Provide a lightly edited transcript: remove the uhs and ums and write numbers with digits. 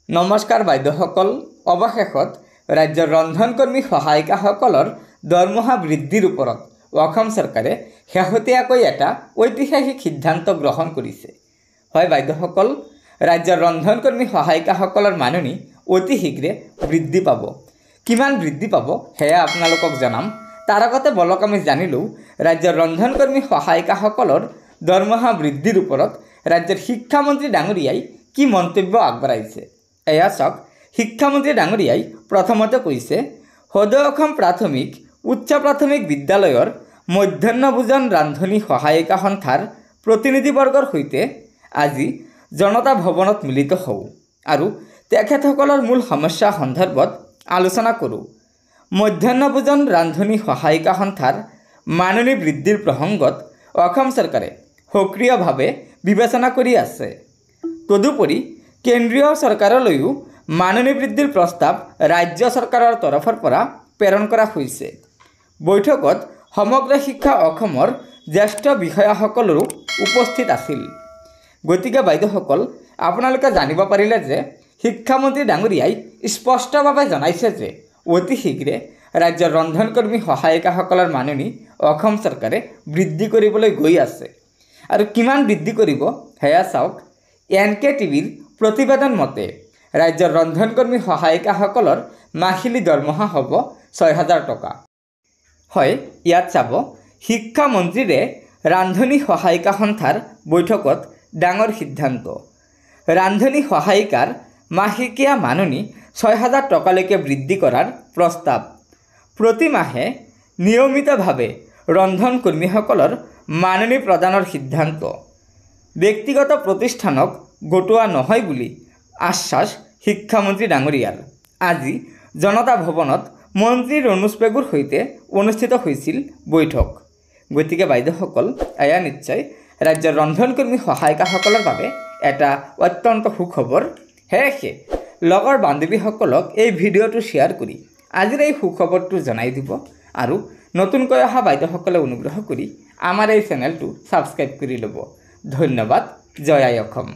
নমস্কাৰ বাইদেউসকল। অৱশেষত ৰাজ্যৰ ৰন্ধনকৰ্মী সহায়িকাসকলৰ দৰমহা বৃদ্ধিৰ ওপৰত অসম চৰকাৰে শেহতীয়াকৈ এটা ঐতিহাসিক সিদ্ধান্ত গ্ৰহণ কৰিছে। হয় বাইদেউসকল, ৰাজ্যৰ ৰন্ধনকৰ্মী সহায়িকাসকলৰ মাননি অতি শীঘ্ৰে বৃদ্ধি পাব। কিমান বৃদ্ধি পাব সেয়া আপোনালোকক জনাম। তাৰ আগতে বলক আমি জানি লওঁ ৰাজ্যৰ ৰন্ধনকৰ্মী সহায়িকাসকলৰ দৰমহা বৃদ্ধিৰ ওপৰত ৰাজ্যৰ শিক্ষামন্ত্ৰী ডাঙৰীয়াই কি মন্তব্য আগবঢ়াইছে। এয়া চাওক, শিক্ষামন্ত্ৰী ডাঙৰীয়াই প্ৰথমতে কৈছে, সদৌ অসম প্ৰাথমিক উচ্চ প্ৰাথমিক বিদ্যালয়ৰ মধ্যাহ্ন ভোজন ৰান্ধনী সহায়িকা সন্থাৰ প্ৰতিনিধিবৰ্গৰ সৈতে আজি জনতা ভৱনত মিলিত হওঁ আৰু তেখেতসকলৰ মূল সমস্যা সন্দৰ্ভত আলোচনা কৰোঁ। মধ্যাহ্ন ভোজন ৰান্ধনী সহায়িকা সন্থাৰ মাননি বৃদ্ধিৰ প্ৰসংগত অসম চৰকাৰে সক্ৰিয়ভাৱে বিবেচনা কৰি আছে। তদুপৰি কেন্দ্ৰীয় চৰকাৰলৈও মাননি বৃদ্ধিৰ প্ৰস্তাৱ ৰাজ্য চৰকাৰৰ তৰফৰ পৰা প্ৰেৰণ কৰা হৈছে। বৈঠকত সমগ্ৰ শিক্ষা অসমৰ জ্যেষ্ঠ বিষয়াসকলৰো উপস্থিত আছিল। গতিকে বাইদেউসকল, আপোনালোকে জানিব পাৰিলে যে শিক্ষামন্ত্ৰী ডাঙৰীয়াই স্পষ্টভাৱে জনাইছে যে অতি শীঘ্ৰে ৰাজ্যৰ ৰন্ধনকৰ্মী সহায়িকাসকলৰ মাননি অসম চৰকাৰে বৃদ্ধি কৰিবলৈ গৈ আছে। আৰু কিমান বৃদ্ধি কৰিব সেয়া চাওক। NKTVৰ প্ৰতিবেদন মতে ৰাজ্যৰ ৰন্ধনকৰ্মী সহায়িকাসকলৰ মাহিলী দৰমহা হ'ব ৬,০০০ টকা। হয়, ইয়াত চাব, শিক্ষামন্ত্ৰীৰে ৰান্ধনী সহায়িকা সন্থাৰ বৈঠকত ডাঙৰ সিদ্ধান্ত। ৰান্ধনী সহায়িকাৰ মাহেকীয়া মাননি ৬,০০০ টকালৈকে বৃদ্ধি কৰাৰ প্ৰস্তাৱ। প্ৰতি মাহে নিয়মিতভাৱে ৰন্ধন কৰ্মীসকলৰ মাননি প্ৰদানৰ সিদ্ধান্ত। ব্যক্তিগত প্ৰতিষ্ঠানক গটোৱা নহয় বুলি আশ্বাস শিক্ষামন্ত্ৰী ডাঙৰীয়াৰ। আজি জনতা ভৱনত মন্ত্ৰী ৰণোজ পেগুৰ সৈতে অনুষ্ঠিত হৈছিল বৈঠক। গতিকে বাইদেউসকল, এয়া নিশ্চয় ৰাজ্যৰ ৰন্ধনকৰ্মী সহায়িকাসকলৰ বাবে এটা অত্যন্ত সুখবৰ। সেয়েহে লগৰ বান্ধৱীসকলক এই ভিডিঅ'টো শ্বেয়াৰ কৰি আজিৰ এই সুখবৰটো জনাই দিব আৰু নতুনকৈ অহা বাইদেউসকলে অনুগ্ৰহ কৰি আমাৰ এই চেনেলটো ছাবস্ক্ৰাইব কৰি ল'ব। ধন্যবাদ। জয় আই অসম।